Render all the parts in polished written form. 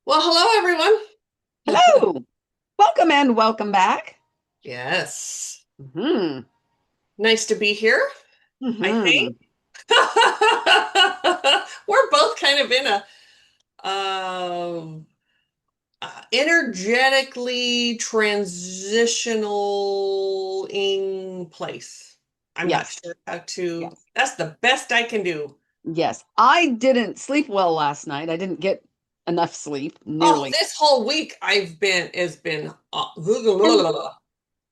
Well, hello, everyone. Hello, welcome and welcome back. Yes. Hmm. Nice to be here, I Hmm. think. We're both kind of in a um, energetically transitional in place. I'm not Yes, sure how to, yes, that's the best I can do. yes. I didn't sleep well last night. I didn't get enough sleep, Oh, nearly. this whole week has been And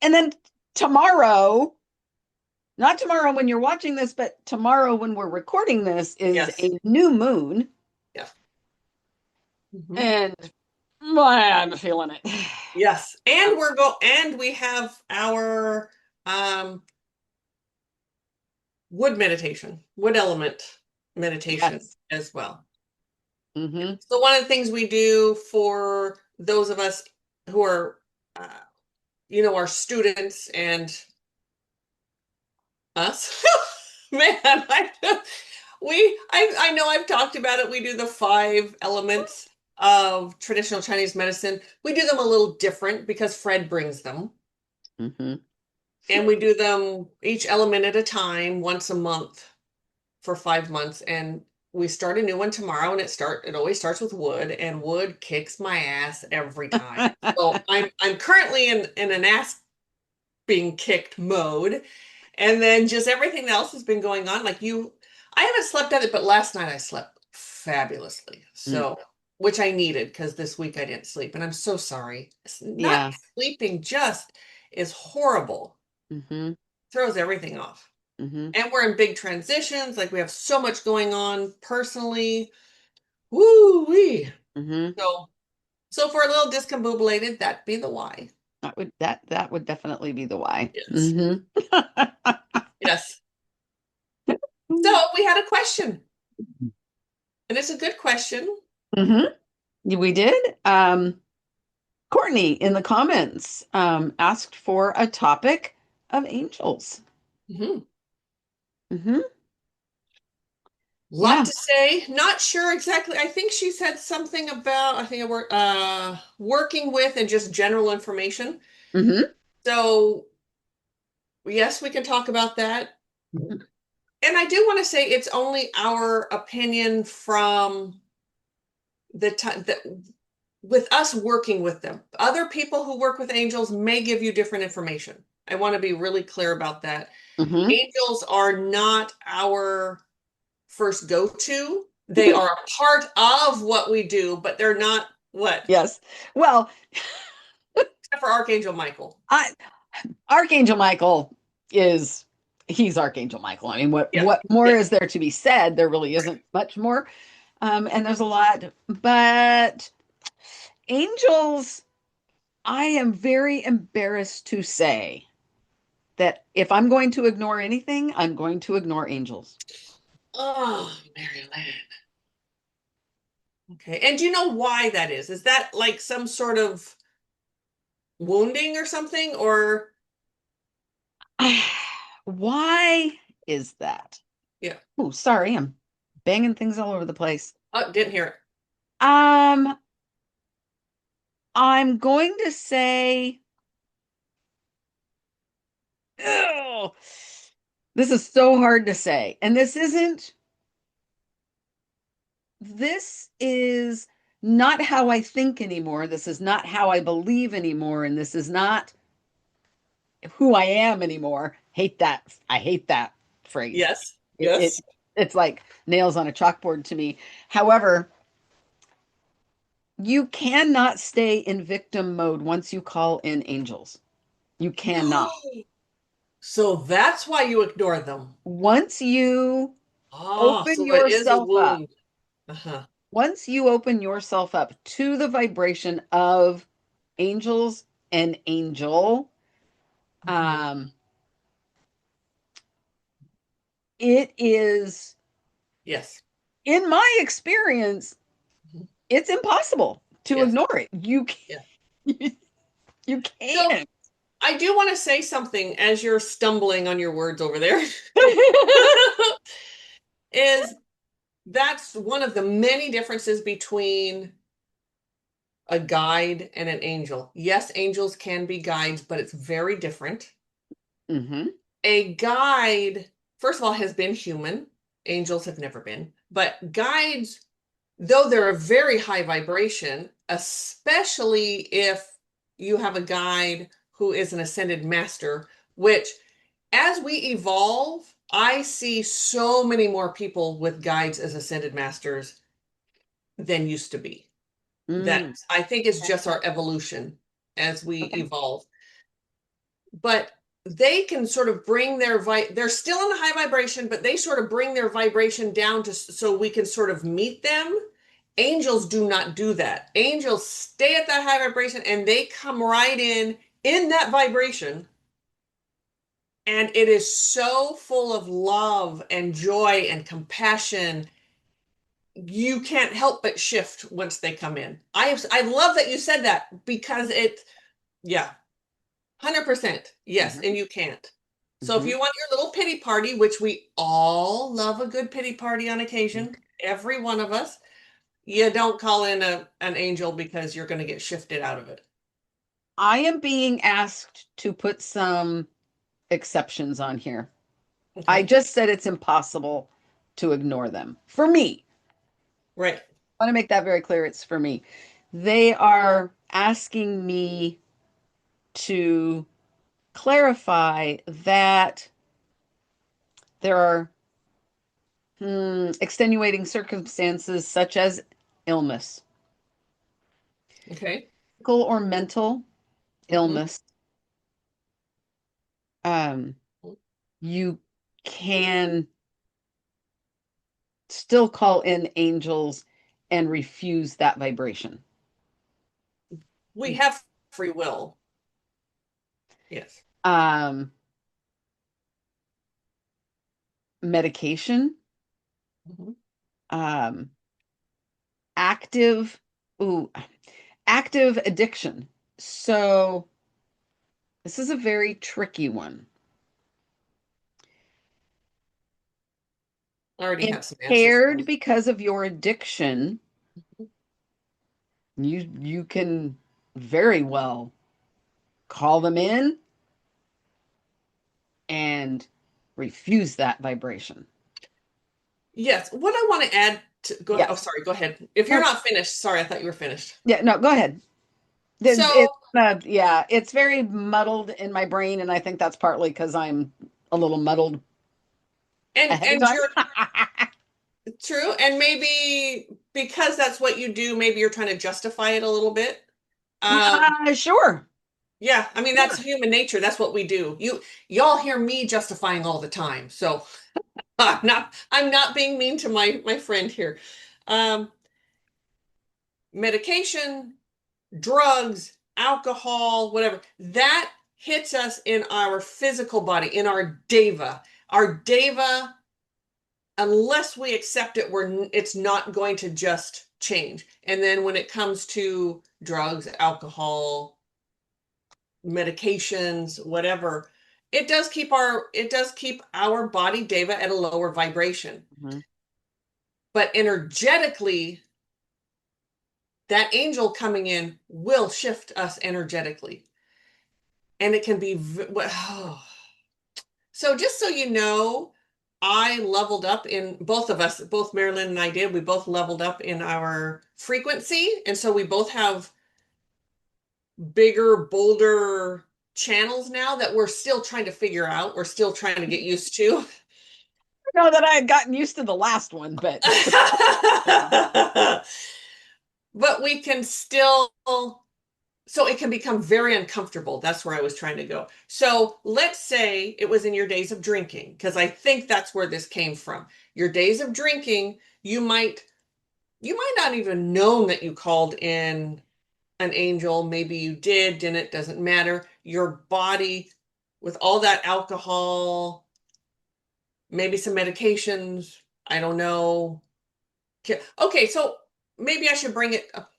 and then tomorrow, not tomorrow when you're watching this, but tomorrow when we're recording this is yes. a new moon, Yeah. Mhm. and I'm feeling it. Yes. And we have our um wood element meditation Yes. as well. Hmm. So one of the things we do for those of us who are uh, our students and us. Man, I know I've talked about it. We do the five elements of traditional Chinese medicine. We do them a little different because Fred brings them. Hmm. And we do them each element at a time, once a month for 5 months. And we start a new one tomorrow, and it always starts with wood, and wood kicks my ass every time. So I'm currently in an ass being kicked mode. And then just everything else has been going on. I haven't slept at it, but last night I slept fabulously. Mm. So, which I needed because this week I didn't sleep. And I'm so sorry. Not Yeah. sleeping just is horrible, Hmm. throws everything off. Hmm. And we're in big transitions. Like we have so much going on personally. Woo wee. Hmm. So, so for a little discombobulated, that'd be the why. That would definitely be the why. Yes. Hmm. Yes. So we had a question, and it's a good question. Hmm. We did. Courtney in the comments asked for a topic of angels. Mhm. Hmm. Lot Yeah. to say. Not sure exactly. I think she said something about, I think I work working with and just general information. Hmm. So yes, we can talk about that. And I do want to say it's only our opinion from the time that with us working with them. Other people who work with angels may give you different information. I want to be really clear about that. Hmm. Angels are not our first go-to. They are a part of what we do, but they're not what? Yes. Well, Except for Archangel Michael. I Archangel Michael is he's Archangel Michael. I mean, what Yeah. what more Yeah. is there to be said? There really isn't much more. And there's a lot, but angels, I am very embarrassed to say that if I'm going to ignore anything, I'm going to ignore angels. Oh, Mari-Lyn. Okay. And do you know why that is? Is that like some sort of wounding or something? Or Why is that? yeah. Oh, sorry, I'm banging things all over the place. Oh, didn't hear it. Um, I'm going to say, oh, this is so hard to say. And this is not how I think anymore. This is not how I believe anymore. And this is not who I am anymore. Hate that. I hate that phrase. Yes. It, Yes. it it's like nails on a chalkboard to me. However, you cannot stay in victim mode once you call in angels. You cannot. So that's why you ignore them. Once you Oh, open so it is a yourself up, wound. Uh-huh. once you open yourself up to the vibration of angels and angel, Mhm. um, it is, Yes. in my experience, Mhm. it's impossible to Yes. ignore it. You Yeah. can't, you So can't. I do want to say something as you're stumbling on your words over there. Is that's one of the many differences between a guide and an angel. Yes, angels can be guides, but it's very different. Mm-hmm. A guide, first of all, has been human. Angels have never been. But guides, though they're a very high vibration, especially if you have a guide who is an ascended master, which as we evolve, I see so many more people with guides as ascended masters than used to be. That Mm. I think is just our evolution as we Okay. evolve. But they can sort of bring their they're still in a high vibration, but they sort of bring their vibration down to so we can sort of meet them. Angels do not do that. Angels stay at that high vibration and they come right in that vibration, and it is so full of love and joy and compassion. You can't help but shift once they come in. I love that you said that because yeah, 100%. Yes, Mm-hmm. and you can't. So if Mm-hmm. you want your little pity party, which we all love a good pity party on Mm-hmm. occasion, every one of us, you don't call in an angel because you're going to get shifted out of it. I am being asked to put some exceptions on here. I Okay. just said it's impossible to ignore them. For me, Right. I want to make that very clear. It's for me. They are asking me to clarify that there are extenuating circumstances such as illness, Okay. physical or mental Hmm. illness. Um, you can still call in angels and refuse that vibration. We have free will. Yes. Um, medication, Hmm. um, active, ooh, active addiction. So this is a very tricky one. I already have some answers for Impaired you. because of your addiction, you can very well call them in and refuse that vibration. Yes. What I want to add to go, oh, Yes. sorry, go ahead. If you're No, not finished, sorry, I thought you were finished. yeah, no, go ahead. So, Yeah, it's very muddled in my brain, and I think that's partly because I'm a little muddled ahead of and time. you're true, and maybe because that's what you do, maybe you're trying to justify it a little bit. Sure, Yeah, I mean that's sure. human nature. That's what we do. Y'all hear me justifying all the time. So I'm not being mean to my friend here. Um, Medication, drugs, alcohol, whatever, that hits us in our physical body, in our deva. Our deva, unless we accept it, it's not going to just change. And then when it comes to drugs, alcohol, medications, whatever, it does keep our body deva at a lower vibration. Mhm. But energetically, that angel coming in will shift us energetically. And it can be so just so you know, I leveled up in both of us, both Mari-Lyn and I did. We both leveled up in our frequency. And so we both have bigger, bolder channels now that we're still trying to figure out. We're still trying to get used to. I know that I had gotten used to the last one, but yeah. But we can still, so it can become very uncomfortable. That's where I was trying to go. So let's say it was in your days of drinking, because I think that's where this came from. Your days of drinking, you might not even known that you called in an angel. Maybe you didn't, doesn't matter. Your body, with all that alcohol, maybe some medications, I don't know. Okay, so maybe I should bring it up.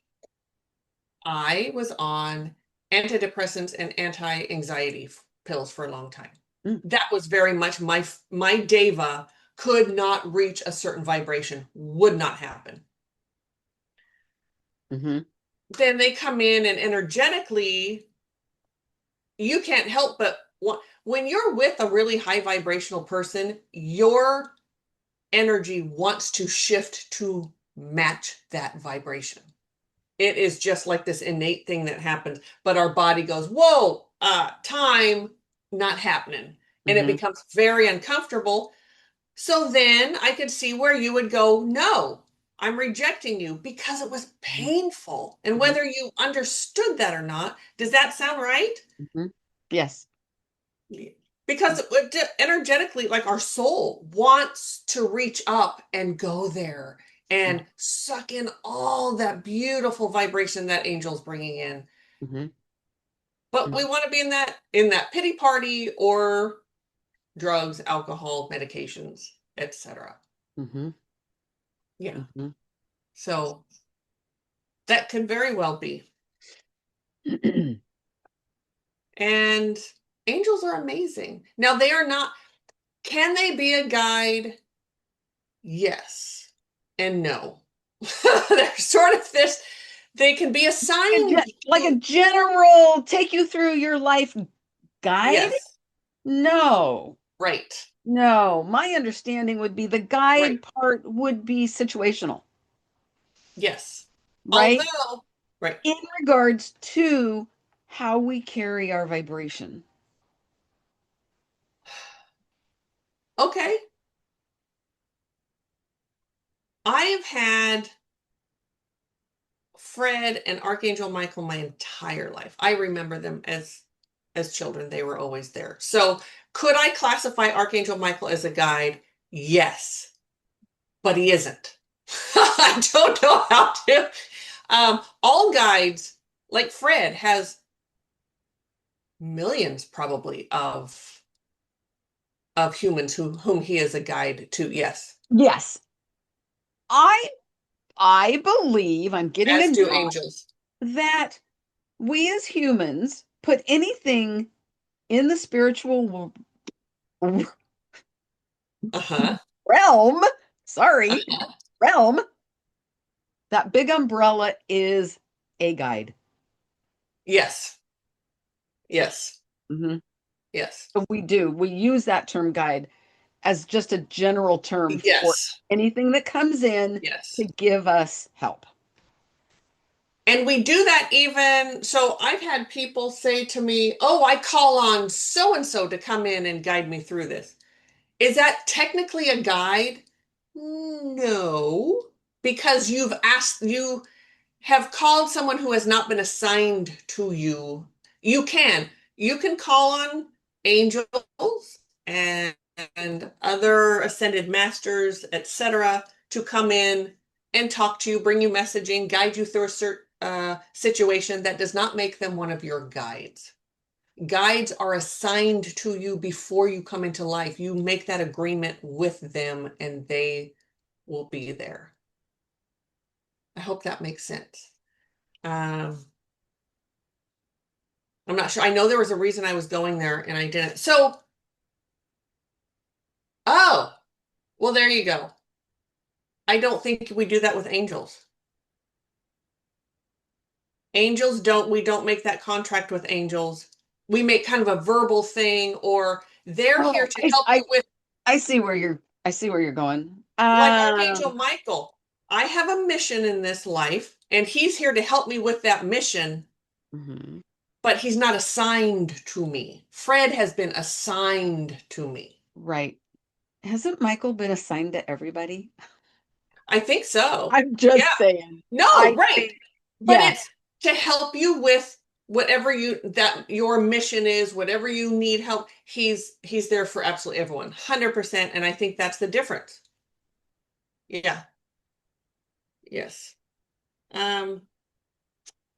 I was on antidepressants and anti-anxiety pills for a long time. Mm, That was very much my deva could not reach a certain vibration, would not happen. mhm. then they come in and energetically, you can't help but when you're with a really high vibrational person, your energy wants to shift to match that vibration. It is just like this innate thing that happens, but our body goes, whoa, time, not happening. And it Mm-hmm. becomes very uncomfortable. So then I could see where you would go, no, I'm rejecting you because it was painful. And Mm-hmm. whether you understood that or not, does that sound right? Mm-hmm. Yes. Because energetically, like our soul wants to reach up and go there and suck in all that beautiful vibration that angel's bringing in. Mm-hmm. But we want to be in that pity party or drugs, alcohol, medications, etc. Mm-hmm. Yeah. Mm-hmm. So that could very well be. And angels are amazing. Now they are not, can they be a guide? Yes and no. They're sort of this, they can be assigned Like a to, general take you through your life guide? yes, No. right, No. My understanding would be the right, guide part would be situational, yes. right? Although, right, In regards to how we carry our vibration. okay. I have had Fred and Archangel Michael my entire life. I remember them as children. They were always there. So, could I classify Archangel Michael as a guide? Yes, but he isn't. I don't know how to. All guides, like Fred, has millions probably of humans whom he is a guide to. Yes, Yes. I I believe I'm getting a as do nod angels. that we as humans put anything in the spiritual Uh-huh. realm, sorry, realm, that big umbrella is a guide. Yes. Yes. Mhm. Yes. So we do. We use that term guide as just a general term for Yes. anything that comes in to Yes. give us help. And we do that even, so I've had people say to me, "Oh, I call on so and so to come in and guide me through this." Is that technically a guide? No, because you have called someone who has not been assigned to you. You can. You can call on angels and, and other ascended masters, etc., to come in and talk to you, bring you messaging, guide you through a certain situation that does not make them one of your guides. Guides are assigned to you before you come into life. You make that agreement with them and they will be there. I hope that makes sense. Um, I'm not sure. I know there was a reason I was going there and I didn't. So, oh, well, there you go. I don't think we do that with angels. Angels don't, we don't make that contract with angels. We make kind of a verbal thing, or they're here Oh, to help you with, I see where you're going. like Archangel Michael. I have a mission in this life, and he's here to help me with that mission, Mhm. but he's not assigned to me. Fred has been assigned to me. Right. Hasn't Michael been assigned to everybody? I think so. I'm just Yeah. saying. No, I right. think, But yes. it's to help you with whatever you that your mission is, whatever you need help. He's there for absolutely everyone, 100%. And I think that's the difference. Yeah. Yes. Um.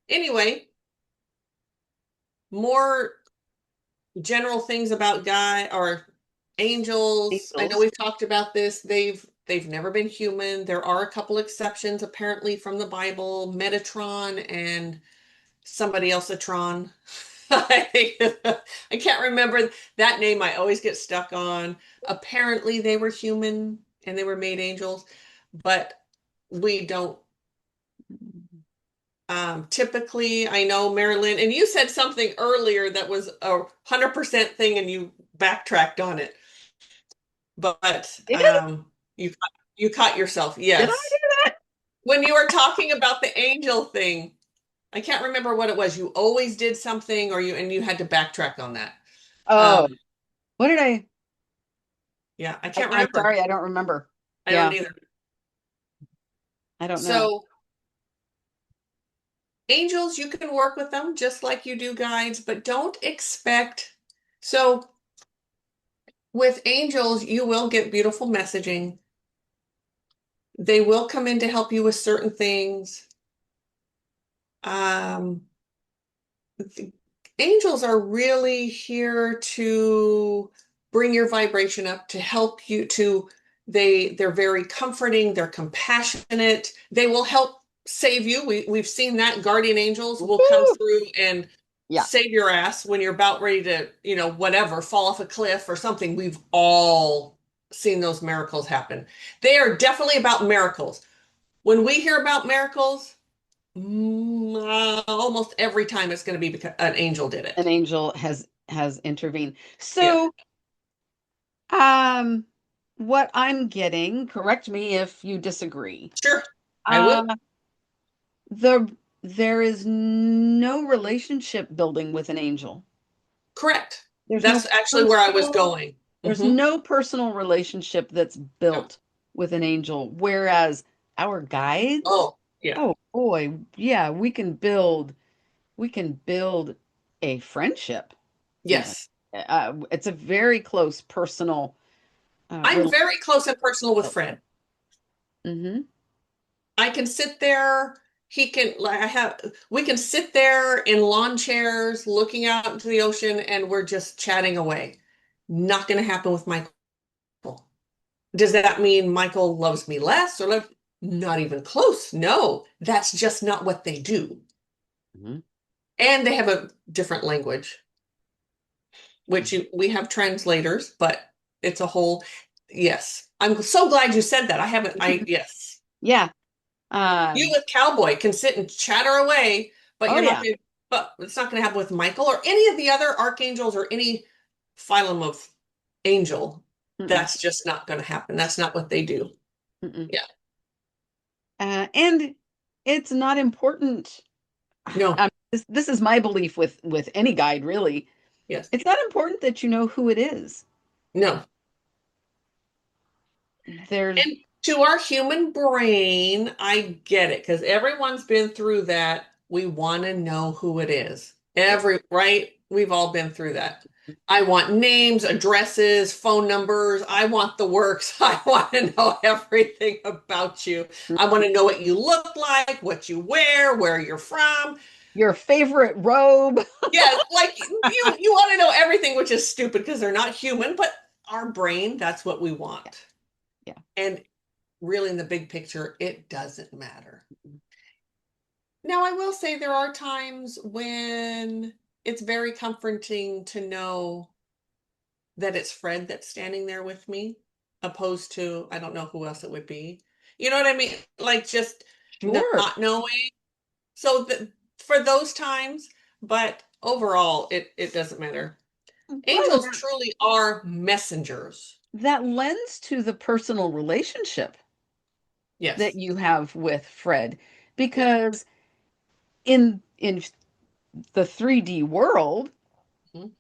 Anyway, more general things about Guy or angels. I know Angels. we've talked about this. They've never been human. There are a couple exceptions apparently from the Bible, Metatron and somebody else a Tron. I can't remember that name. I always get stuck on. Apparently, they were human and they were made angels, but we don't Typically, I know Mari-Lyn, and you said something earlier that was a 100% thing, and you backtracked on it. But Did you caught yourself. did I Yes, do that? when you were talking about the angel thing, I can't remember what it was. You always did something, or you had to backtrack on that. Oh, Um, what did I? yeah, I can't I'm remember. sorry, I don't remember. I don't Yeah, either. I don't know. So angels, you can work with them just like you do guides, but don't expect. So with angels, you will get beautiful messaging. They will come in to help you with certain things. Um, Angels are really here to bring your vibration up, to help you to they're very comforting, they're compassionate. They will help save you. We've seen that guardian angels will come Woo! through and Yeah, save your ass when you're about ready to, whatever, fall off a cliff or something. We've all seen those miracles happen. They are definitely about miracles. When we hear about miracles, almost every time it's going to be because an angel did an it. angel has intervened. Yeah, So, um, what I'm getting, correct me if you disagree. sure. I would. Uh, the there is no relationship building with an angel. Correct. There's no That's actually where I was personal going. there's Hmm. no personal relationship that's No. built with an angel, whereas our guides, Oh, yeah. oh boy, yeah, we can build a friendship even. Yes. It's a very close personal I'm very close and personal with relationship. Fred. Hmm. I can sit there. He can, like, we can sit there in lawn chairs looking out into the ocean and we're just chatting away. Not going to happen with Michael. Does that mean Michael loves me less or love? Not even close. No, that's just not what they do. Hmm. And they have a different language, which we have translators, but it's a whole, yes. I'm so glad you said that. I haven't, yes. Yeah. You Um, with Cowboy can sit and chatter away, but oh you're not yeah. going to, but it's not going to happen with Michael or any of the other archangels or any phylum of angel. Mm-mm, That's just not going to happen. That's not what they do. mm-mm. Yeah. And it's not important. No. This is my belief with any guide, really. Yes. It's not important that you know who it is. No. There's And to our human brain, I get it because everyone's been through that. We want to know who it is. Yeah. Right? We've all been through that. I want names, addresses, phone numbers. I want the works. I want to know everything about you. I want to know what you look like, what you wear, where you're from. Your favorite robe. Yeah, like you want to know everything, which is stupid because they're not human, but our brain, that's what we Yeah. want. Yeah. And really, in the big picture, it doesn't matter. Now, I will say there are times when it's very comforting to know that it's Fred that's standing there with me, opposed to, I don't know who else it would be. You know what I mean? Like just Sure. not knowing. So for those times, but overall, it doesn't matter. Well, Angels truly are messengers. that lends to the personal relationship that Yes. you have with Fred, Yes. because in the 3D world, Mhm.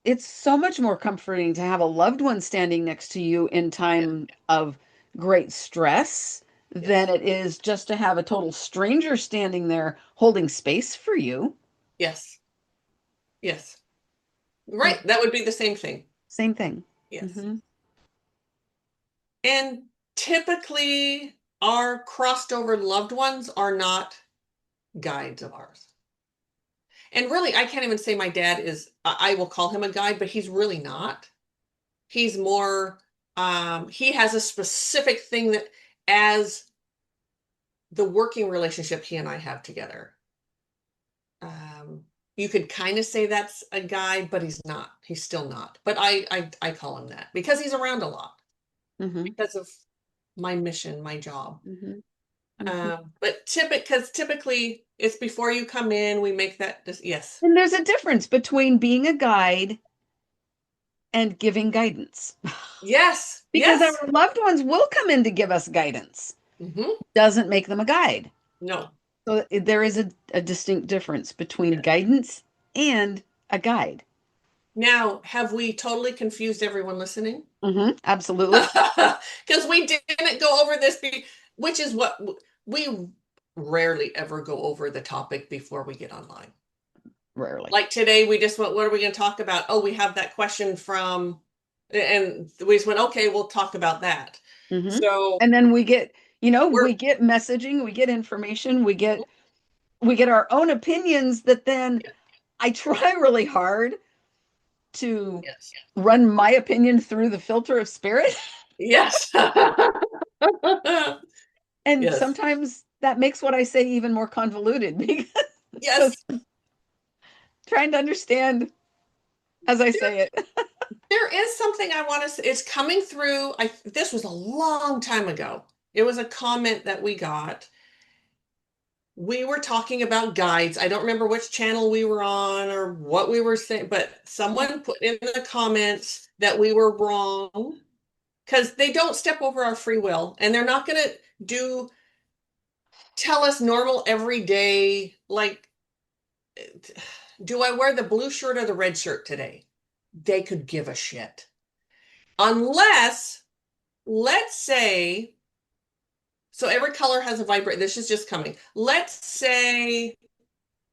it's so much more comforting to have a loved one standing next to you in Yes. time of great stress than Yes. it is just to have a total stranger standing there holding space for you. Yes. Yes. Mm, Right. That would be the same thing. same thing. Yes. Hmm. And typically, our crossed over loved ones are not guides of ours. And really, I can't even say my dad is, I will call him a guide, but he's really not. He's more, he has a specific thing that, as the working relationship he and I have together, um, you could kind of say that's a guide, but he's not. He's still not. But I call him that because he's around a lot Hmm. because of my mission, my job. Hmm. Mhm. But because typically it's before you come in, we make yes. And there's a difference between being a guide and giving guidance. Yes, Because our yes. loved ones will come in to give us guidance. Hmm. Doesn't make them a guide. No. So there is a distinct difference between Yes. guidance and a guide. Now, have we totally confused everyone listening? Absolutely. Because we didn't go over this, which is what we rarely ever go over the topic before we get online. Rarely. Like today, we just went, what are we going to talk about? Oh, we have that question from, and we just went, okay, we'll talk about that. hmm So And then we're, we get messaging, we get information, we get our own opinions that then I try really hard to yes, run my opinion through the filter of spirit. yes, And yes, sometimes that makes what I say even more convoluted because so yes. trying to understand as I There, say it. there is something I want to say. It's coming through. This was a long time ago. It was a comment that we got. We were talking about guides. I don't remember which channel we were on or what we were saying, but someone put in the comments that we were wrong because they don't step over our free will and they're not going to do tell us normal everyday like do I wear the blue shirt or the red shirt today? They could give a shit. Unless, let's say, so every color has a vibrate. This is just coming. Let's say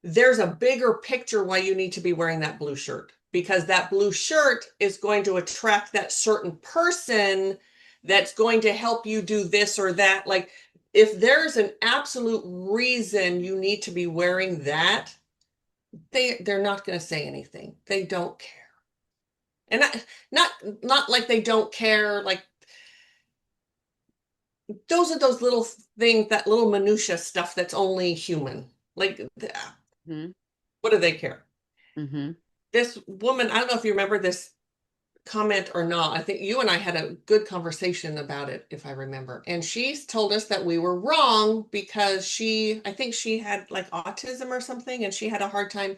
there's a bigger picture why you need to be wearing that blue shirt because that blue shirt is going to attract that certain person that's going to help you do this or that. Like if there's an absolute reason you need to be wearing that, they're not going to say anything. They don't care. And not not like they don't care like those are those little things, that little minutia stuff that's only human. Like hmm what do they care? hmm This woman, I don't know if you remember this comment or not. I think you and I had a good conversation about it, if I remember. And she's told us that we were wrong because I think she had like autism or something, and she had a hard time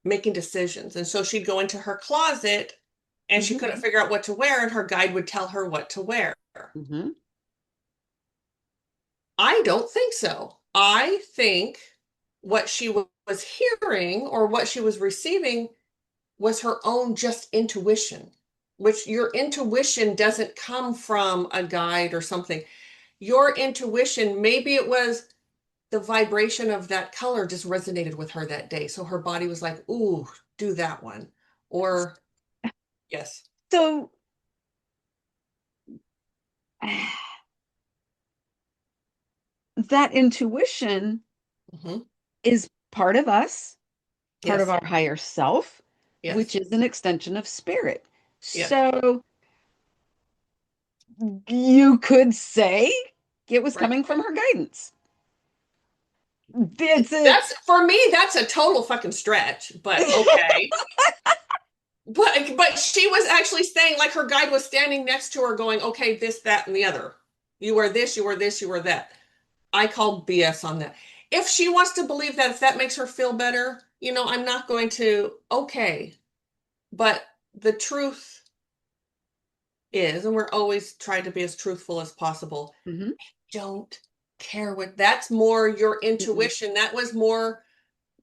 making decisions. And so she'd go into her closet and she hmm couldn't figure out what to wear, and her guide would tell her what to wear. hmm I don't think so. I think what she was hearing or what she was receiving was her own just intuition, which your intuition doesn't come from a guide or something. Your intuition, maybe it was the vibration of that color just resonated with her that day. So her body was like, ooh, do that one. Or, yes. So that intuition Hmm. is part of us, part of Yes. our higher self, which Yes. is an extension of spirit. Yes. So you could say it was Right. coming from her guidance. It's That's for me, that's a total fucking stretch, but okay. But she was actually saying like her guide was standing next to her going, okay, this, that, and the other. You were this, you were this, you were that. I call BS on that. If she wants to believe that, if that makes her feel better, I'm not going to, okay. But the truth is, and we're always trying to be as truthful as possible, Mhm. don't care what that's more your Mm-mm. intuition. That was more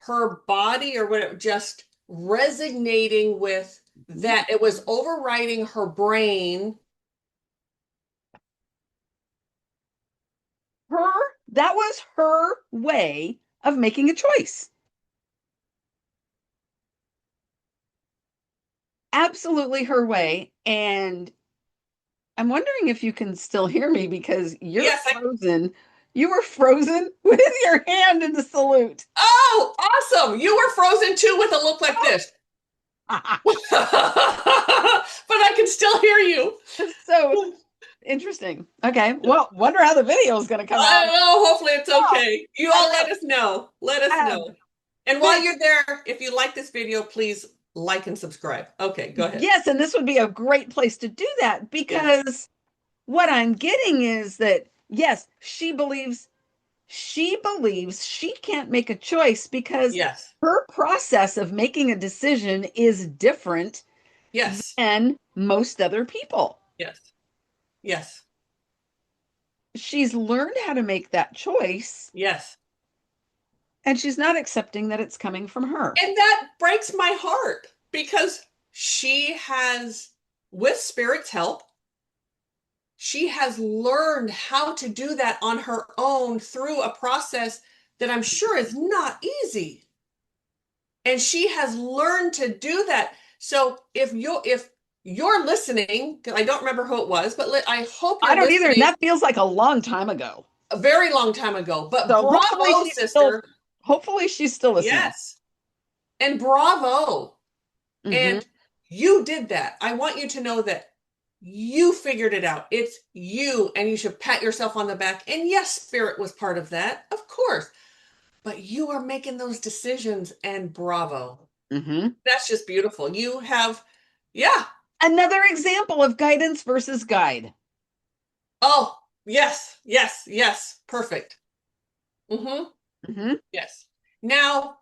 her body or whatever, just resonating with Mhm. that. It was overriding her brain. Her, that was her way of making a choice. Absolutely her way. And I'm wondering if you can still hear me because you're Yes, frozen. You were frozen with your hand in the salute. oh, awesome. You were frozen too with a look like this. But I can still hear you. So interesting. Okay. Well, wonder how the video is going to come I out. don't know. Hopefully it's Oh, okay. You I all don't know. let us know. Let us know. And while But you're there, if you like this video, please like and subscribe. Okay, go ahead. yes, and this would be a great place to do that Yes. because what I'm getting is that yes, she believes she can't make a choice because Yes. her process of making a decision is different Yes. than most other people. Yes. Yes. She's learned how to make that choice, Yes. and she's not accepting that it's coming from her. And that breaks my heart because she has, with Spirit's help, she has learned how to do that on her own through a process that I'm sure is not easy. And she has learned to do that. So if you're listening, because I don't remember who it was, but I hope I you're don't either, and listening that feels like a long time ago. a very long time ago. But So bravo, sister. hopefully she's still listening. Yes. And bravo. Hmm. And you did that. I want you to know that you figured it out. It's you, and you should pat yourself on the back. And yes, spirit was part of that, of course. But you are making those decisions, and bravo. Hmm. That's just beautiful. You have, yeah. Another example of guidance versus guide. Oh, yes, yes, yes. Perfect. Mm-hmm. Hmm. Yes. Now,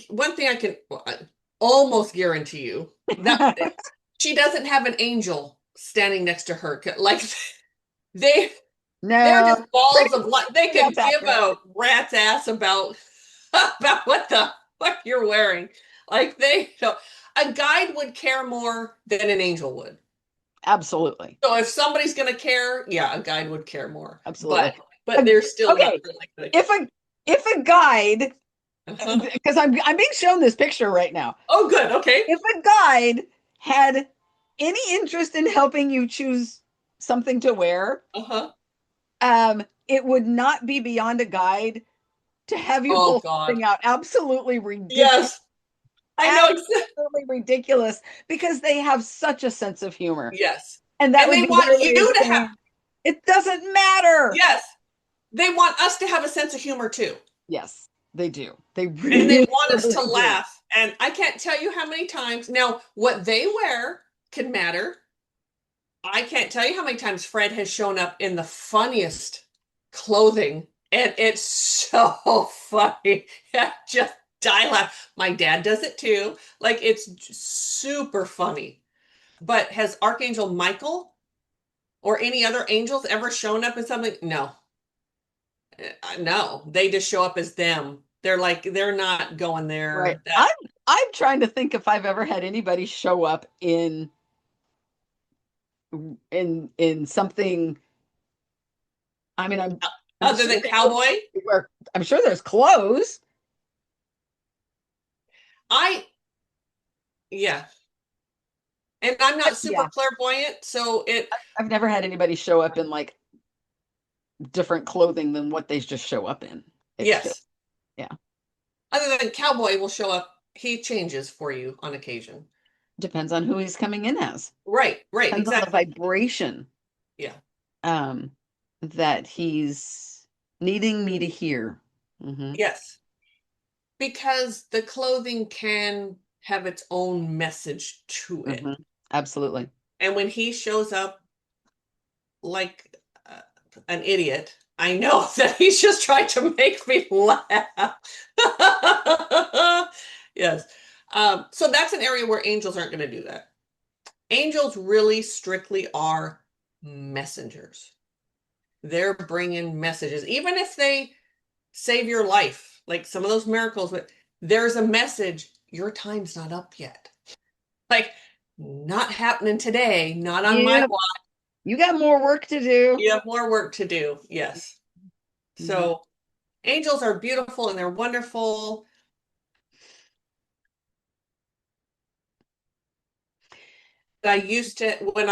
one thing I can, well, I almost guarantee you that she doesn't have an angel standing next to her. Like they they're No, just balls of light. They that's could give accurate. a rat's ass about about what the fuck you're wearing. Like a guide would care more than an angel would. Absolutely. So if somebody's gonna care, yeah, a guide would care more. Absolutely. But they're still not Okay, really gonna if care. a guide, Uh-huh. because I'm being shown this picture right now. Oh, good. Okay. If a guide had any interest in helping you choose something to wear, Uh-huh. it would not be beyond a guide to have you Oh pull God. something out absolutely ridiculous, Yes. I know exactly. absolutely ridiculous, because they have such a sense of humor. Yes. And that And would they be their want you way of to have, saying, it doesn't matter. yes. They want us to have a sense of humor too. Yes, they do. They And they really, want us to really do. laugh. And I can't tell you how many times now what they wear can matter. I can't tell you how many times Fred has shown up in the funniest clothing, and it's so funny. I just die laugh. My dad does it too. Like it's super funny. But has Archangel Michael or any other angels ever shown up in something? No. No, they just show up as them. They're not going Right. there. I'm trying to think if I've ever had anybody show up in something. I mean, I'm Other sure than cowboy. I'm sure there's clothes. I Yeah. And I'm But not super yeah, clairvoyant, so it I've never had anybody show up in like different clothing than what they just show up in. It's just, yes. yeah, Other than cowboy will show up, he changes for you on occasion. depends on who he's coming in as. Right, right, Depends on the exactly. vibration Yeah. um that he's needing me to hear. Hmm. Yes. Because the clothing can have its own message to Hmm. it. Absolutely. And when he shows up like an idiot, I know that he's just trying to make me laugh. Yes. So that's an area where angels aren't going to do that. Angels really strictly are messengers. They're bringing messages, even if they save your life, like some of those miracles, but there's a message. Your time's not up yet. Like, not happening today, not on my Yeah, watch. you got more work to do. You have more work to do. Yes. Hmm. So, angels are beautiful and they're wonderful. I used to, when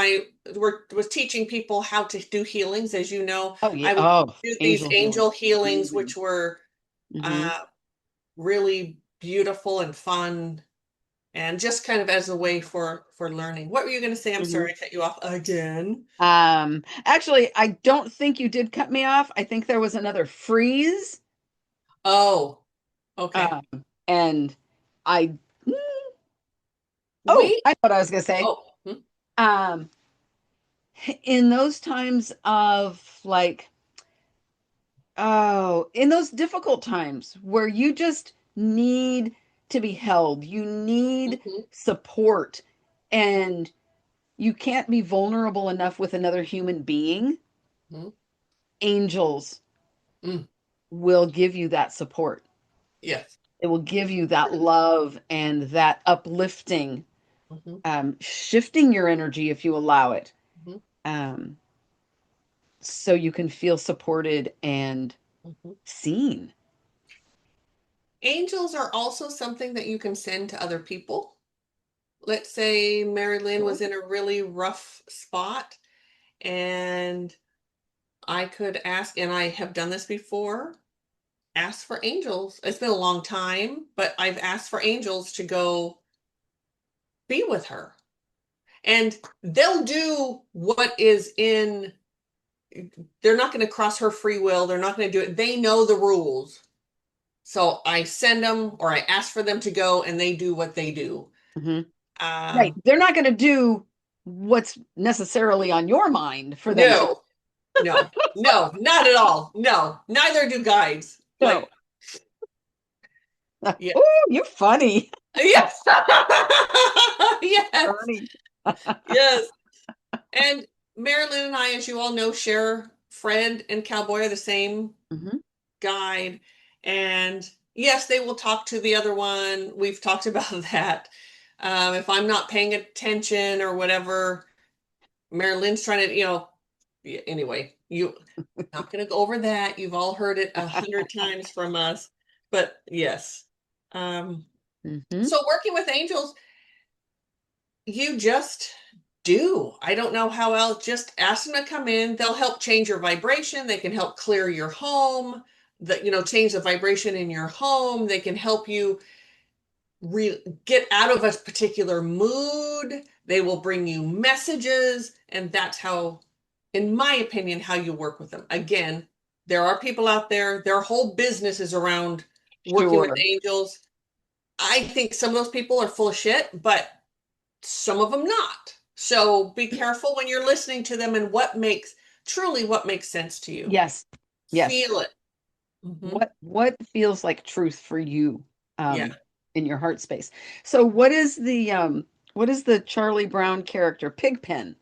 was teaching people how to do healings, as you know, Oh yeah. I would Oh, do these angel healing. angel healings, Amazing. which were Hmm. uh, really beautiful and fun, and just kind of as a way for learning. What were you going to say? I'm Hmm. sorry, I cut you off again. Actually, I don't think you did cut me off. I think there was another freeze. Oh, okay. Um, and I, oh, Wait. I know what I was gonna say. Oh, hmm. Um, in those times of like, oh, in those difficult times where you just need to be held, you need Mm-hmm. support, and you can't be vulnerable enough with another human being, Mm-hmm. angels Mm. will give you that support. Yes. It will give you that love and that uplifting, Mm-hmm. shifting your energy if you allow it, Mm-hmm. um, so you can feel supported and Mm-hmm. seen. Angels are also something that you can send to other people. Let's say Mari-Lyn Sure. was in a really rough spot, and I could ask, and I have done this before, ask for angels. It's been a long time, but I've asked for angels to go be with her. And they'll do what is in, they're not going to cross her free will. They're not going to do it. They know the rules. So I send them or I ask for them to go and they do what they do. Mhm. Right. Um, They're not going to do what's necessarily on your mind for them to no, no, no, not at all. No, neither do guides. know. Like, yeah, Oh, you're funny. yes, yes, Funny. yes. And Mari-Lyn and I, as you all know, share Fred and Cowboy are the same Mhm. guide. And yes, they will talk to the other one. We've talked about that. If I'm not paying attention or whatever, Mari-Lyn's trying to, anyway, not going to go over that. You've all heard it 100 times from us. But yes. Um, Mhm. so working with angels, you just do. I don't know how else. Just ask them to come in. They'll help change your vibration. They can help clear your home. Change the vibration in your home. They can help you get out of a particular mood. They will bring you messages, and that's how, in my opinion, how you work with them. Again, there are people out there. Their whole business is around working with Sure. angels. I think some of those people are full of shit, but some of them not. So be careful when you're listening to them and what makes sense to you. Yes. Yes. Feel it. Hmm. What feels like truth for you, Yeah. in your heart space? So what is the Charlie Brown character, Pigpen?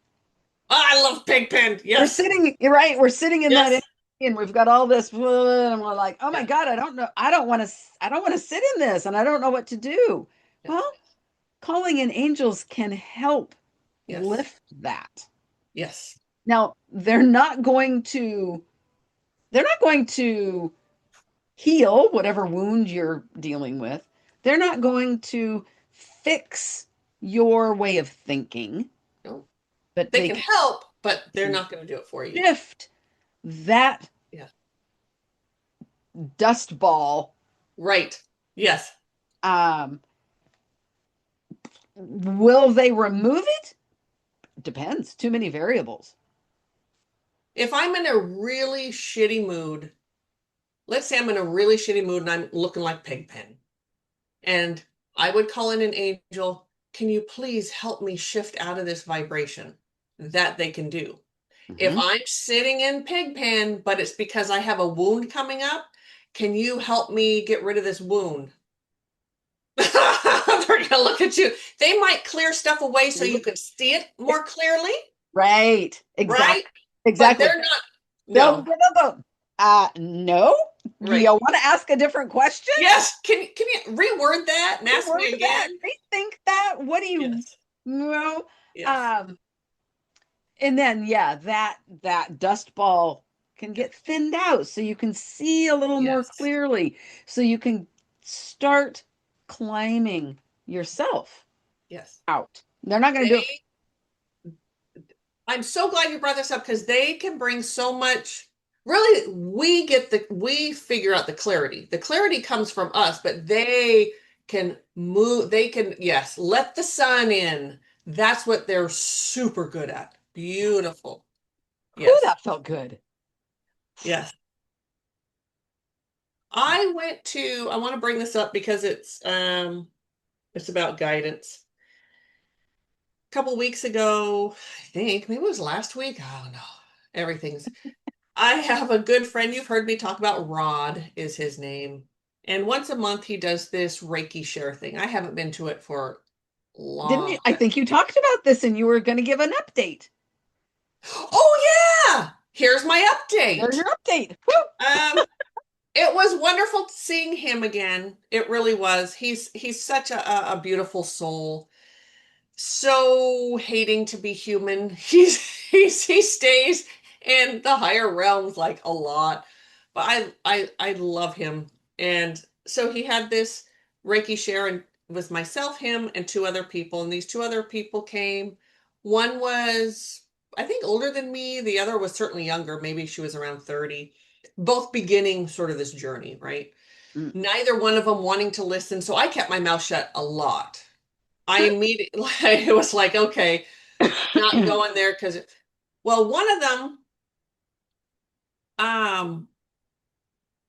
Oh, I love Pigpen. We're Yes. sitting, you're right, we're sitting in that Yes. energy, and we've got all this, and we're like, oh my Yeah. God, I don't know, I don't want to sit in this, and I don't know what to do. Yes. Well, calling in angels can help Yes. lift that. Yes. Now, they're not going to heal whatever wound you're dealing with. They're not going to fix your way of thinking, No. but They they can can help, but they're not going to do it for you. shift that Yeah. dust ball. Right. Yes. Um, will they remove it? Depends. Too many variables. If I'm in a really shitty mood, let's say I'm in a really shitty mood and I'm looking like Pigpen, and I would call in an angel, can you please help me shift out of this vibration? That they can do. If Mhm. I'm sitting in Pigpen, but it's because I have a wound coming up, can you help me get rid of this wound? They're going to look at you. They might clear stuff away so you can see it more clearly, Right. right? Exactly. But Exactly. they're not, They'll, no, they'll go, no. Do you right. want to ask a different question? Yes. Can you reword that and ask me Reword that, again? rethink that. What do you Yes. know? Yes. Um, and then yeah, that dust ball can Yes. get thinned out so you can see a little more Yes. clearly, so you can start climbing yourself Yes. out. They're not going to do it. They, I'm so glad you brought this up because they can bring so much. Really, we figure out the clarity. The clarity comes from us, but they can move, they can, yes, let the sun in. That's what they're super good at. Beautiful. Whew, Yes. that felt good. Yes. I want to bring this up because it's about guidance. couple weeks ago, I think maybe it was last week. Oh no, everything's. I have a good friend you've heard me talk about. Rod is his name. And once a month he does this Reiki Share thing. I haven't been to it for Didn't you? long. I think you talked about this and you were going to give an update. Oh yeah, here's my There's update. your update. Woo! Um, it was wonderful seeing him again. It really was. He's such a beautiful soul. So hating to be human. He stays in the higher realms like a lot. But I love him. And so he had this Reiki share and with myself, him, and two other people. And these two other people came. One was, I think, older than me. The other was certainly younger. Maybe she was around 30. Both beginning sort of this journey, right? Mm. Neither one of them wanting to listen. So I kept my mouth shut a lot. I immediately, it was like, okay, not going there because, well, one of them um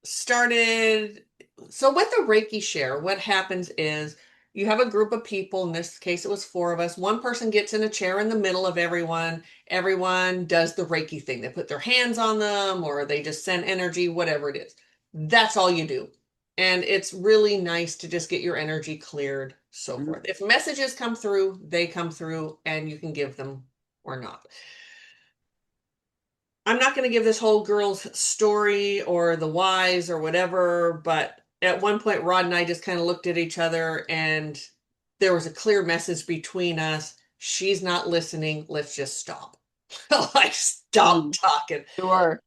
started, so with the Reiki share, what happens is you have a group of people. In this case, it was four of us. One person gets in a chair in the middle of everyone. Everyone does the Reiki thing. They put their hands on them or they just send energy, whatever it is. That's all you do. And it's really nice to just get your energy cleared, so Mm. forth. If messages come through, they come through and you can give them or not. I'm not going to give this whole girl's story or the whys or whatever, but at one point, Rod and I just kind of looked at each other and there was a clear message between us. She's not listening. Let's just stop. Like, stop Mm. talking. Sure.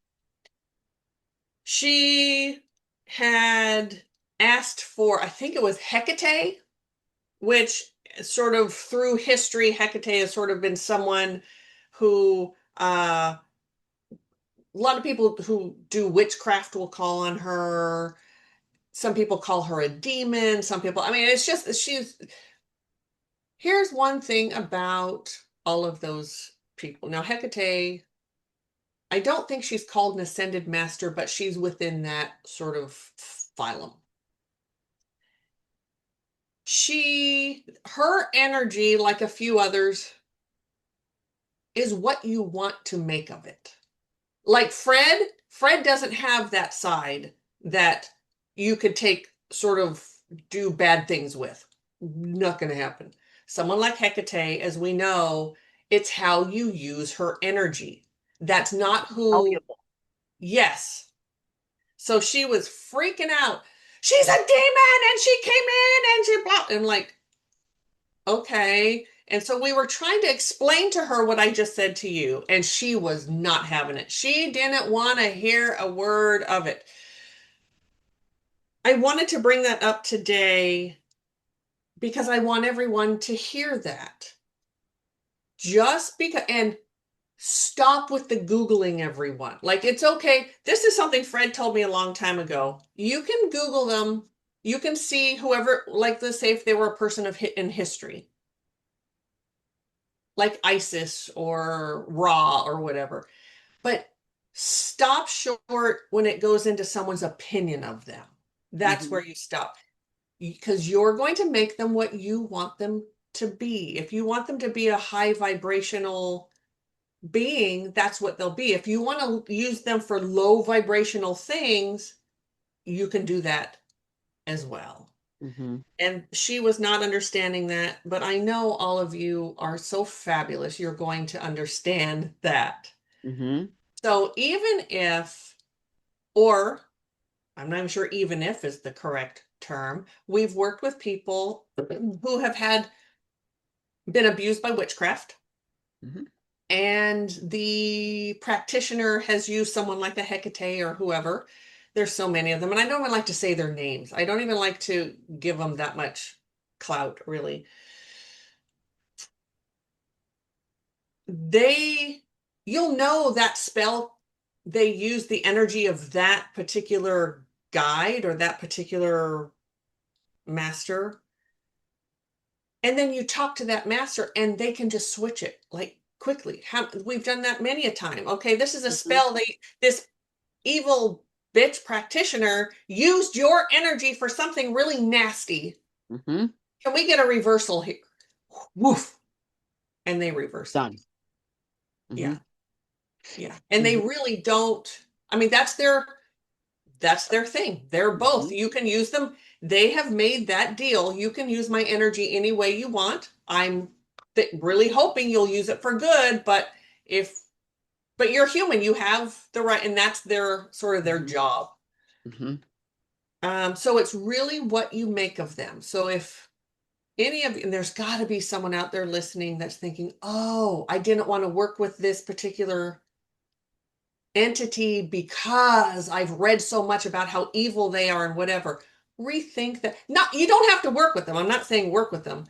She had asked for, I think it was Hecate, which sort of through history, Hecate has sort of been someone who a lot of people who do witchcraft will call on her. Some people call her a demon. Some people, I mean, it's just, here's one thing about all of those people. Now, Hecate, I don't think she's called an ascended master, but she's within that sort of phylum. Her energy, like a few others, is what you want to make of it. Like Fred doesn't have that side that you could take sort of do bad things with. Not going to happen. Someone like Hecate, as we know, it's how you use her energy. That's not who, Valuable. yes. So she was freaking out. She's a demon and she came in and she blah. And like, okay. And so we were trying to explain to her what I just said to you, and she was not having it. She didn't want to hear a word of it. I wanted to bring that up today because I want everyone to hear that. Just because, and stop with the Googling, everyone. Like, it's okay. This is something Fred told me a long time ago. You can Google them. You can see whoever, like, let's say if they were a person of in history, like ISIS or Ra or whatever. But stop short when it goes into someone's opinion of them. That's Hmm. where you stop because you're going to make them what you want them to be. If you want them to be a high vibrational being, that's what they'll be. If you want to use them for low vibrational things, you can do that as well. Hmm. And she was not understanding that, but I know all of you are so fabulous. You're going to understand that. Hmm. So even if, or I'm not even sure even if is the correct term, we've worked with people who have been abused by witchcraft, Hmm. and the practitioner has used someone like a Hecate or whoever. There's so many of them, and I don't even like to say their names. I don't even like to give them that much clout, really. They, you'll know that spell, they use the energy of that particular guide or that particular master. And then you talk to that master and they can just switch it like quickly. We've done that many a time. Okay, this is a Hmm. spell. This evil bitch practitioner used your energy for something really nasty. Hmm. Can we get a reversal here? Woof. and they reverse it. Done. Hmm. Yeah. Yeah. And they Hmm. really don't, I mean, that's their thing. They're both. Hmm. You can use them. They have made that deal. You can use my energy any way you want. I'm really hoping you'll use it for good, if but you're human, you have the right, and that's their sort of their Hmm. job. Hmm. So it's really what you make of them. So if any of you, and there's got to be someone out there listening that's thinking, oh, I didn't want to work with this particular entity because I've read so much about how evil they are and whatever. Rethink that. Not, you don't have to work with them. I'm not saying work with them,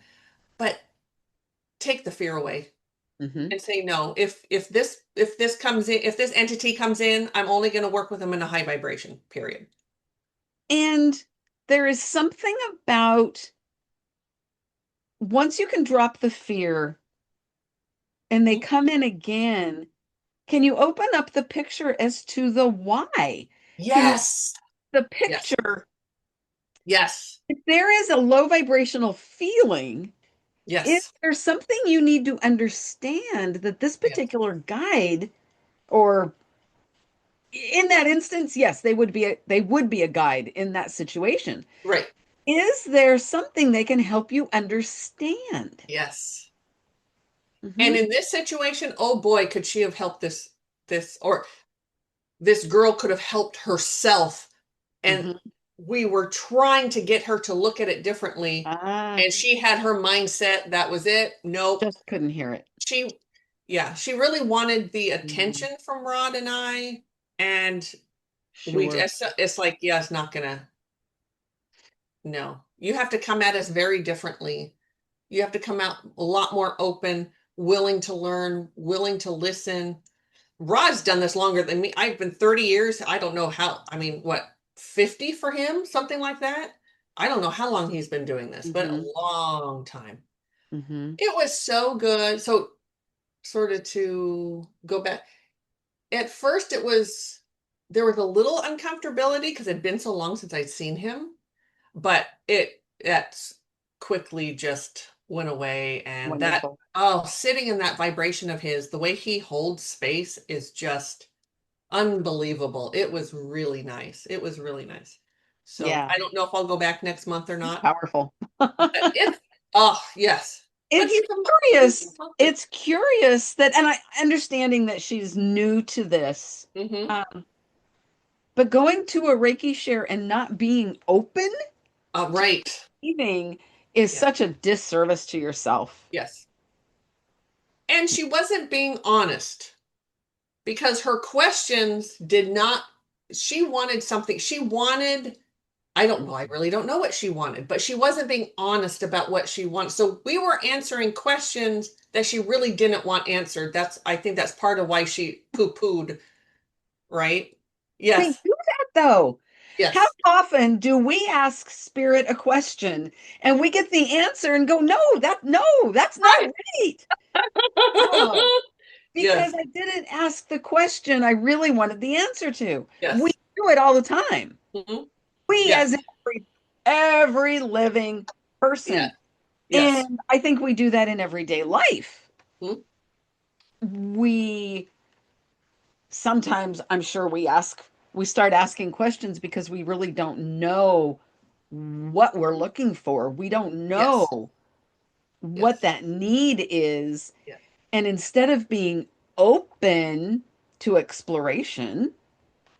but take the fear away Hmm. and say no. If this comes in, if this entity comes in, I'm only going to work with them in a high vibration, period. And there is something about once you can drop the fear and they Mhm. come in again, can you open up the picture as to the why? Can you Yes. the Yes. picture? Yes. If there is a low vibrational feeling, is Yes. there something you need to understand that this Yes. particular guide, or in that instance, yes, they would be a guide in that situation. Right. Is there something they can help you understand? Yes. And Hmm. in this situation, oh boy, could she have helped or this girl could have helped herself. And Hmm. we were trying to get her to look at it differently. Ah, And she had her mindset, that was it. Nope. just couldn't hear it. She, yeah, she really wanted the Mm, attention from Rod and I. And sure. it's like, yeah, it's not gonna, no. You have to come at us very differently. You have to come out a lot more open, willing to learn, willing to listen. Rod's done this longer than me. I've been 30 years. I don't know how, I mean, what, 50 for him? Something like that. I don't know how long he's been doing this, but Hmm. a long time. Hmm. It was so good. So, sort of to go back, at first there was a little uncomfortability because it'd been so long since I'd seen him, but that quickly just went away. And that, Wonderful. oh, sitting in that vibration of his, the way he holds space is just unbelievable. It was really nice. It was really nice. So Yeah, I don't know if I'll go back next month or he's not. powerful. But oh yes. But It's he's a curious. monster. It's curious that, and I understanding that she's new to this, Mm-hmm. but going to a Reiki share and not being open to Right. receiving is Yeah. such a disservice to yourself. Yes. And she wasn't being honest because her questions did not, she wanted something. She wanted, I don't know, I really don't know what she wanted, but she wasn't being honest about what she wanted. So we were answering questions that she really didn't want answered. I think that's part of why she poo-pooed, right? We Yes. do that though. How Yes. often do we ask spirit a question and we get the answer and go, no, that's not Right. right. Oh, because Yes. I didn't ask the question I really wanted the answer to. We Yes. do it all the time. Hmm. We, Yes. as in every living Yes. person. Yes. And I think we do that in everyday life. Mhm. We sometimes, I'm sure we start asking questions because we really don't know what we're looking for. We don't Yes. know what Yes. that need is. Yes. And instead of being open to exploration,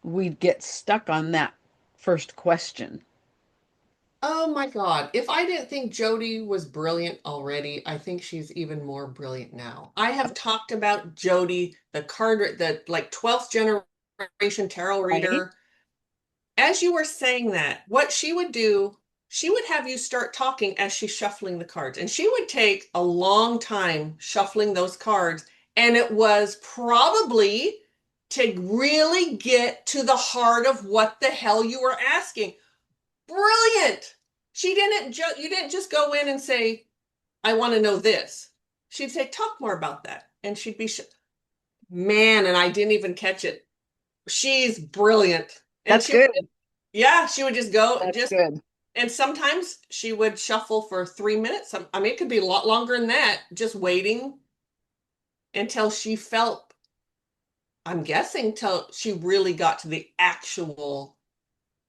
we get stuck on that first question. Oh my God. If I didn't think Jody was brilliant already, I think she's even more brilliant now. I have talked about Jody, the like 12th generation tarot Right? reader. As you were saying that, what she would do, she would have you start talking as she's shuffling the cards. And she would take a long time shuffling those cards. And it was probably to really get to the heart of what the hell you were asking. Brilliant. You didn't just go in and say, I want to know this. She'd say, talk more about that. And she'd be, man, and I didn't even catch it. She's brilliant. And That's good. yeah, she would just go, That's good. and sometimes she would shuffle for 3 minutes. I mean, it could be a lot longer than that, just waiting. until she felt, I'm guessing, till she really got to the actual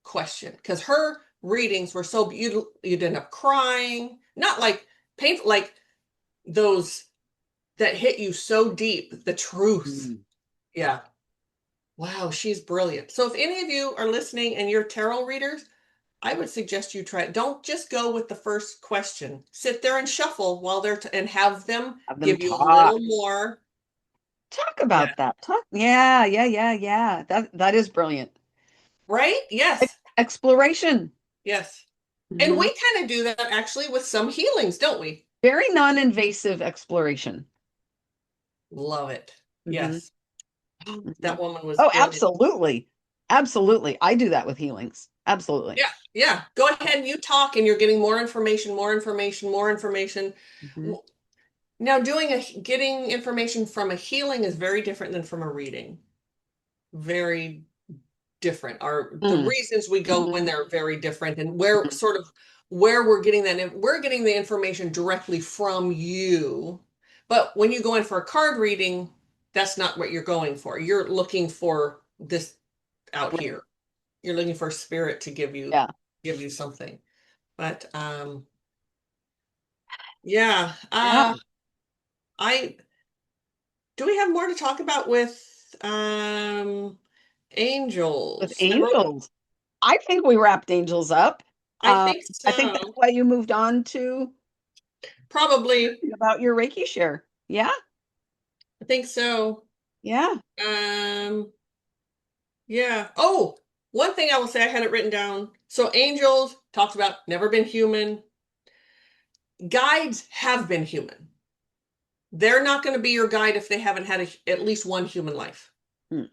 question. Because her readings were so, you'd end up crying, not like painful, like those that hit you so deep, the truth. Mm. Yeah. Wow, she's brilliant. So if any of you are listening and you're tarot readers, I would suggest you try it. Don't just go with the first question. Sit there and shuffle while they're and have them Have them give you a talk. little more. Talk Yeah. about that. Talk. Yeah, yeah, yeah, yeah. That is brilliant. Right? Yes. Exploration. Yes. And Hmm. we kind of do that actually with some healings, don't we? Very non-invasive exploration. Love it. Hmm. Yes. Hmm. That woman was Oh, brilliant. absolutely. Absolutely. I do that with healings. Absolutely. Yeah. Yeah. Go ahead and you talk and you're getting more information, more information, more information. Hmm. Now, getting information from a healing is very different than from a reading. Very different. The Mm. reasons we go in there are very different, and where we're getting we're getting the information directly from you. But when you go in for a card reading, that's not what you're going for. You're looking for this out Right. here. You're looking for spirit to Yeah. give you something. But yeah, Yeah. I do we have more to talk about with With angels? angels. I think we wrapped angels up. I think I think that's so. why you moved on to Probably. about your Reiki share. Yeah. I think so. Yeah. Um, yeah. Oh, one thing I will say, I had it written down. So angels talks about never been human. Guides have been human. They're not going to be your guide if they haven't had at least one human life, Hmm.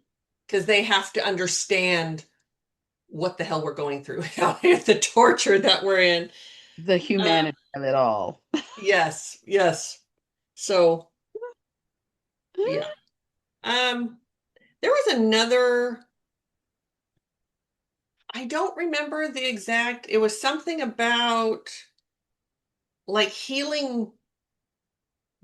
because they have to understand what the hell we're going through out here, the torture that we're in. The Uh, humanity of it all. yes, yes. So yeah. Um, there was another, I don't remember the exact, it was something about like healing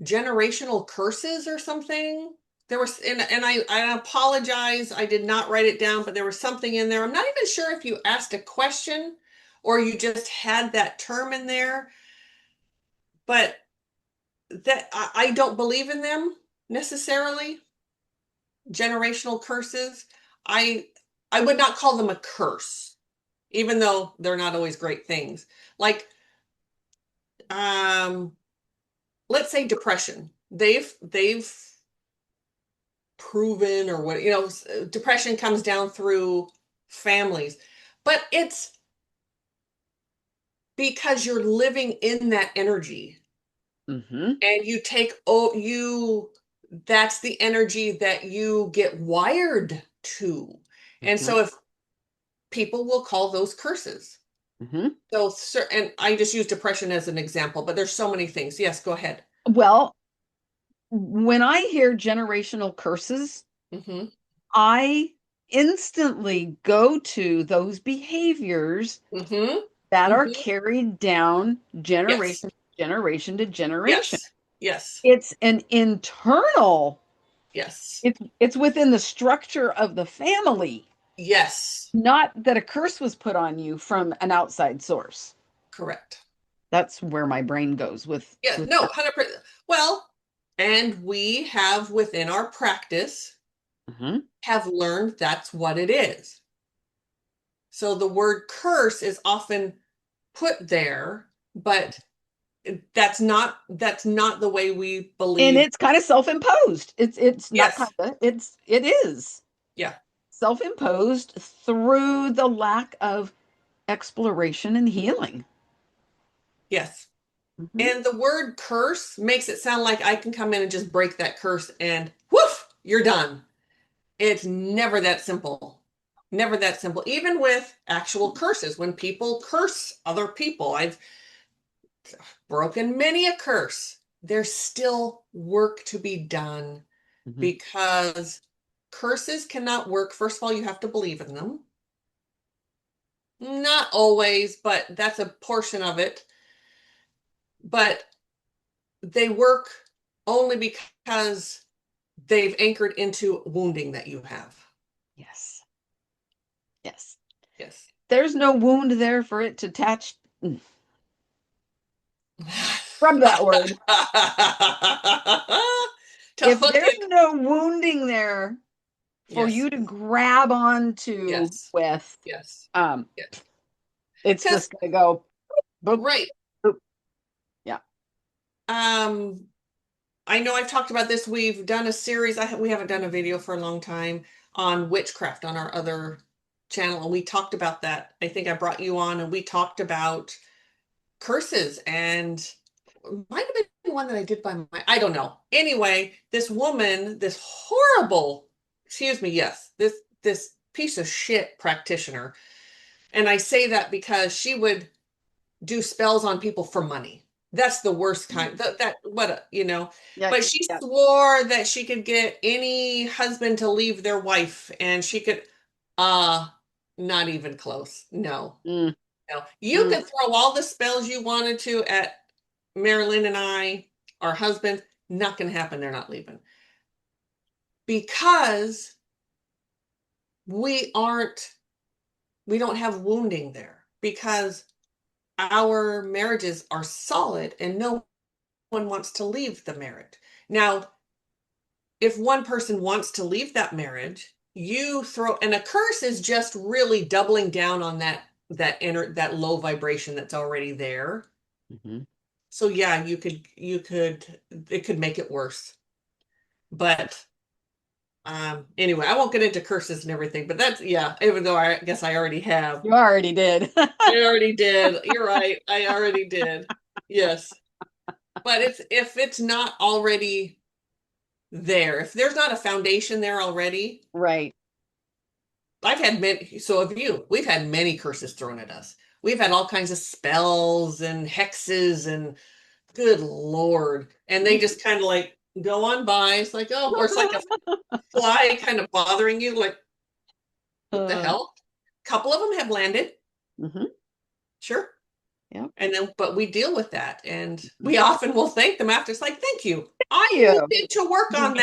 generational curses or something. There was, and I apologize, I did not write it down, but there was something in there. I'm not even sure if you asked a question or you just had that term in there, but that I don't believe in them necessarily. Generational curses. I I would not call them a curse, even though they're not always great things. Like um let's say depression. They've proven, or what, depression comes down through families, but it's because you're living in that energy, Hmm. and you that's the energy that you get wired to. And Hmm. so if people will call those curses. Hmm. So, and I just use depression as an example, but there's so many things. Yes, go ahead. Well, when I hear generational curses, Mm-hmm. I instantly go to those behaviors Mm-hmm. that are Mm-hmm. carried down Yes. generation to generation. Yes. Yes. It's an internal, Yes. it's within the structure of the family, Yes. not that a curse was put on you from an outside source. Correct. That's where my brain goes Yeah, with no, that. 100%. Well, and we have within our practice Mhm. have learned that's what it is. So the word curse is often put there, but that's not the way we And believe. it's kind of self-imposed. It's not kind Yes. of, it is Yeah. self-imposed through the lack of exploration and healing. Yes. Mhm. And the word curse makes it sound like I can come in and just break that curse and woof, you're done. It's never that simple. Never that simple. Even with actual curses, when people curse other people, I've broken many a curse. There's still work to be done, Mhm. because curses cannot work. First of all, you have to believe in them. Not always, but that's a portion of it. But they work only because they've anchored into wounding that you have. Yes. Yes. Yes. There's no wound there for it to attach. Scrub that word. To If hook there's it. no wounding there for Yes. you to grab onto Yes. with, Yes. um, Yes. it's Because just gonna go boop, right. boop. Yeah. Um, I know I've talked about this. We've done a series. We haven't done a video for a long time on witchcraft on our other channel, and we talked about that. I think I brought you on, and we talked about curses, and might have been one that I did by I don't know. Anyway, this woman, this horrible, excuse me, yes, this piece of shit practitioner, and I say that because she would do spells on people for money. That's the worst kind. That what Yeah. But she Yeah. swore that she could get any husband to leave their wife, and she could. Uh, Not even close. No, Mm, no. You mm, could throw all the spells you wanted to at Mari-Lyn and I, our husband. Not going to happen. They're not leaving because we aren't. We don't have wounding there because our marriages are solid and no one wants to leave the marriage. Now, if one person wants to leave that marriage, you throw, and a curse is just really doubling down on that low vibration that's already there. mhm. So yeah, it could make it worse. But anyway, I won't get into curses and everything, but that's yeah, even though I guess I already have. You already did. I already did. You're right. I already did. Yes. But if it's not already there. If there's not a foundation there already, Right. I've had many, so have you. We've had many curses thrown at us. We've had all kinds of spells and hexes and good Lord. And they just kind of like go on by. It's like, oh, or it's like a fly kind of bothering you, like, what the Uh, hell? A couple of them have landed, mhm. sure. Yep. And then, but we deal with that. And Mhm. we often will thank them after. It's like, thank you. I You. needed to work Uh,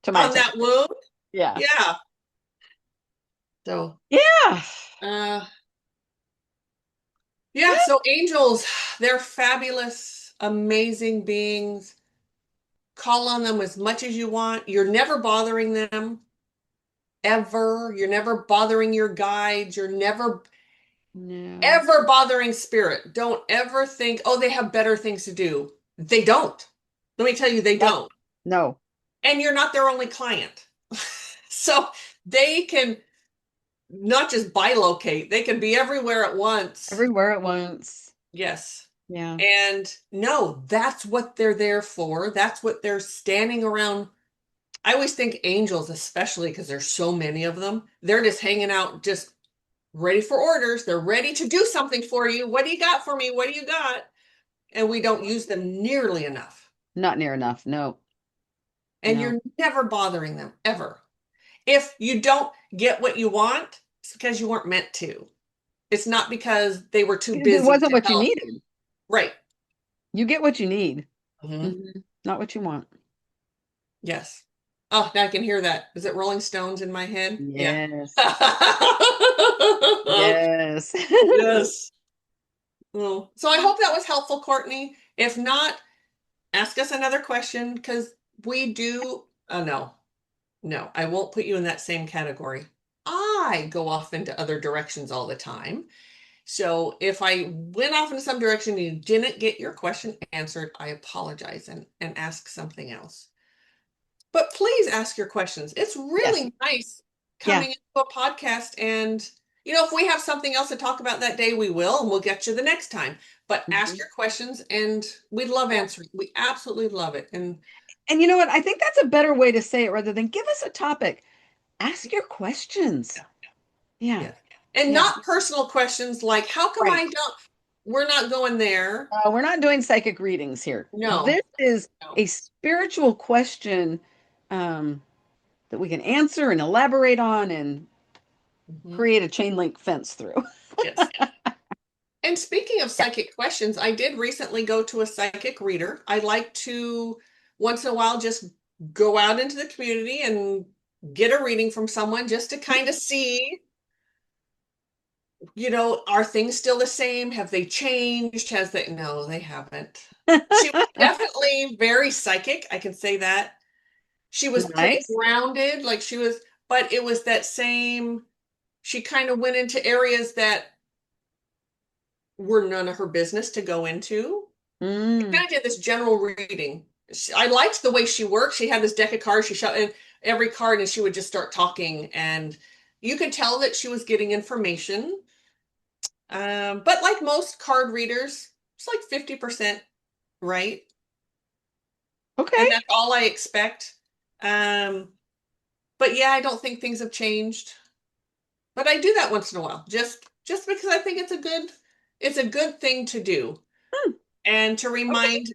to my on attention. that wound. Yeah. Yeah. So, Yeah. uh, yeah, so angels, they're fabulous, amazing beings. Call on them as much as you want. You're never bothering them, ever. You're never bothering your guides. You're never, No. ever bothering spirit. Don't ever think, oh, they have better things to do. They don't. Let me tell you, they Yep. don't. No. And you're not their only client. So they can not just bilocate, they can be everywhere at once. Everywhere at once. Yes. Yeah. And no, that's what they're there for. That's what they're standing around. I always think angels, especially because there's so many of them, they're just hanging out, just ready for orders. They're ready to do something for you. What do you got for me? What do you got? And we don't use them nearly enough. Not near enough. No. And No. you're never bothering them, ever. If you don't get what you want, it's because you weren't meant to. It's not because they were too It busy wasn't to what you help. needed. Right. You get what you need. Mhm. Mhm. Not what you want. Yes. Oh, now I can hear that. Is it Rolling Stones in my head? Yeah. Yes. Yes. Yes. Oh. So I hope that was helpful, Courtney. If not, ask us another question because we do. Oh, no, no, I won't put you in that same category. I go off into other directions all the time. So if I went off into some direction and you didn't get your question answered, I apologize and ask something else. But please ask your questions. It's Yes. really nice Yeah. coming into a podcast and if we have something else to talk about that day, we will, and we'll get you the next time. But ask Mhm. your questions and we'd love Yeah. answering. We absolutely love it. And And you know what? I think that's a better way to say it rather than give us a topic. Ask your questions. yeah, Yeah. yeah. And Yeah. not personal questions like, how come Right. I don't? We're not going there. We're not doing psychic readings here. No, This is no. a spiritual question um, that we can answer and elaborate on and Mhm. create a chain link fence through. Yes. And speaking of Yeah. psychic questions, I did recently go to a psychic reader. I like to once in a while just go out into the community and get a reading from someone just to kind of see, are things still the same? Have they changed? No, they haven't. She was definitely very psychic. I can say that. She was pretty Nice. grounded, but it was that same, she kind of went into areas that were none of her business to go into. Mm. Kind of did this general reading. I liked the way she worked. She had this deck of cards. She shot in every card and she would just start talking. And you could tell that she was getting information. But like most card readers, it's like 50% right. Okay. And that's all I expect. Um, but yeah, I don't think things have changed. But I do that once in a while, just because I think it's a good thing to do. Hmm. And Okay. to Never remind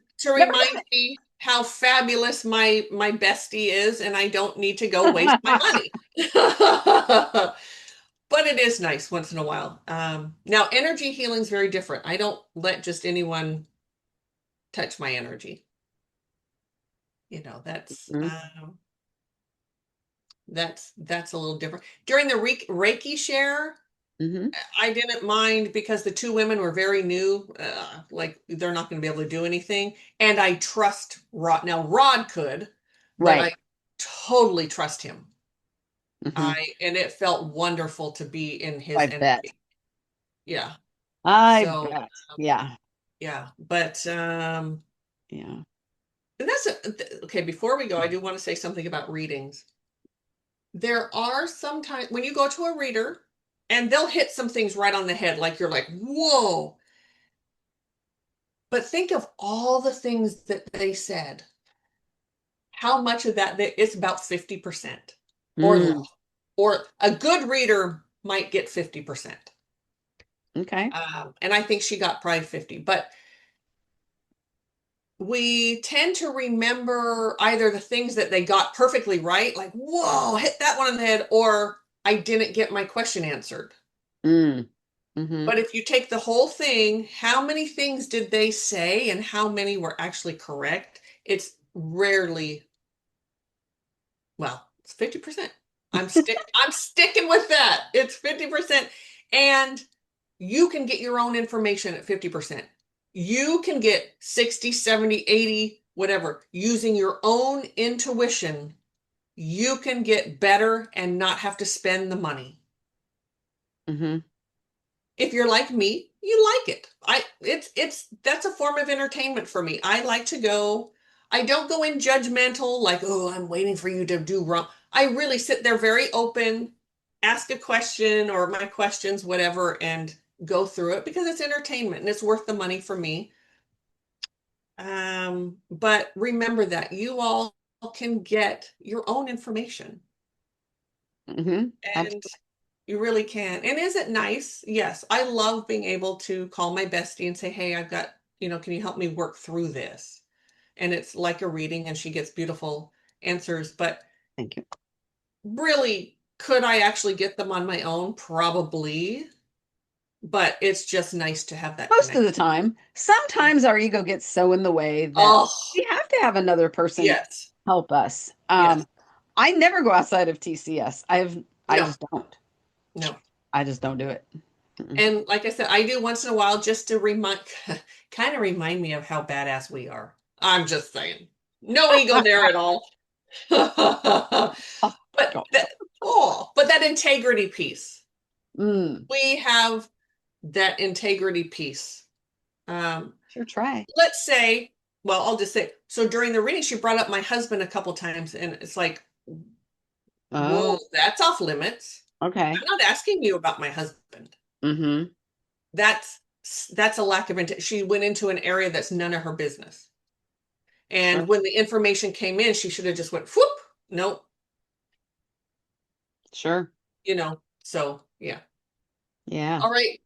done it. me how fabulous my bestie is, and I don't need to go waste my money. But it is nice once in a while. Now, energy healing is very different. I don't let just anyone touch my energy. That's Mm-hmm. that's a little different. During the Reiki share, Mm-hmm. I didn't mind because the two women were very new. Like they're not going to be able to do anything. And I trust Rod. Now, Rod could, but I Right. totally trust him. Mm-hmm. And it felt wonderful to be in his I bet. energy. Yeah. I So, bet. Yeah. yeah. But, Yeah. and that's okay. Before we go, I do want to say something about readings. There are sometimes when you go to a reader and they'll hit some things right on the head, like you're like, whoa. But think of all the things that they said. How much of that it's about 50% or Mm. less. Or a good reader might get 50%. Okay. And I think she got probably 50. But we tend to remember either the things that they got perfectly right, like, whoa, hit that one on the head, or I didn't get my question answered. Mm. Mm-hmm. But if you take the whole thing, how many things did they say and how many were actually correct? It's rarely, well, it's 50%. I'm sticking with that. It's 50%. And you can get your own information at 50%. You can get 60, 70, 80, whatever, using your own intuition. You can get better and not have to spend the money. Mm-hmm. If you're like me, you like it. It's that's a form of entertainment for me. I like to go. I don't go in judgmental, like, oh, I'm waiting for you to do wrong. I really sit there very open, ask a question or my questions, whatever, and go through it because it's entertainment and it's worth the money for me. But remember that you all can get your own information. Mm-hmm. And you really can. And is it nice? Yes. I love being able to call my bestie and say, hey, I've got, can you help me work through this? And it's like a reading and she gets beautiful answers. But Thank you. really, could I actually get them on my own? Probably. But it's just nice to have that Most of connection. the time. Sometimes our ego gets so in the way that Oh, we have to have another person yes. help us. Yes. I never go outside of TCS. I No, just don't. no. I just don't do it. Mm-mm. And like I said, I do once in a while just to kind of remind me of how badass we are. I'm just saying. No ego there at all. Oh, But don't. that integrity piece. Mm, We have that integrity piece. Um, sure try. let's say, well, I'll just say, so during the reading, she brought up my husband a couple times, and it's like, whoa, Oh, that's off limits. okay. I'm not asking you about my husband. Mm-hmm. That's that's a lack of integrity. She went into an area that's none of her business. Sure. And when the information came in, she should have just went, whoop, nope, Sure. So yeah. Yeah. All right.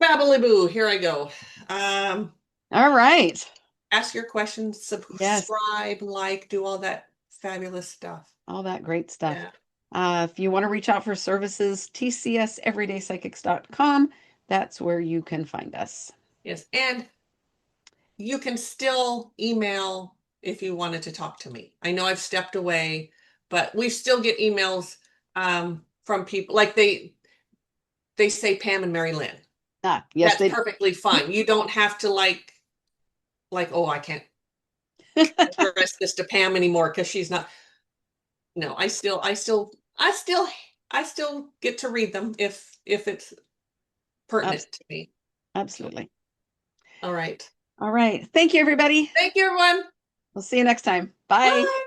Babbly boo, here I go. Um, All right. ask your questions, Yes. subscribe, like, do all that fabulous stuff. All that great stuff. Yeah. If you want to reach out for services, tcseverydaypsychics.com. That's where you can find us. Yes. And you can still email if you wanted to talk to me. I know I've stepped away, but we still get emails from people like they say Pam and Mari-Lyn. Ah, yes, That's they. perfectly fine. You don't have to oh, I can't address this to Pam anymore because she's not. No, I still get to read them if it's pertinent to me. So, Absolutely. all right. All right. Thank you, everybody. Thank you, everyone. We'll see you next time. Bye. Bye.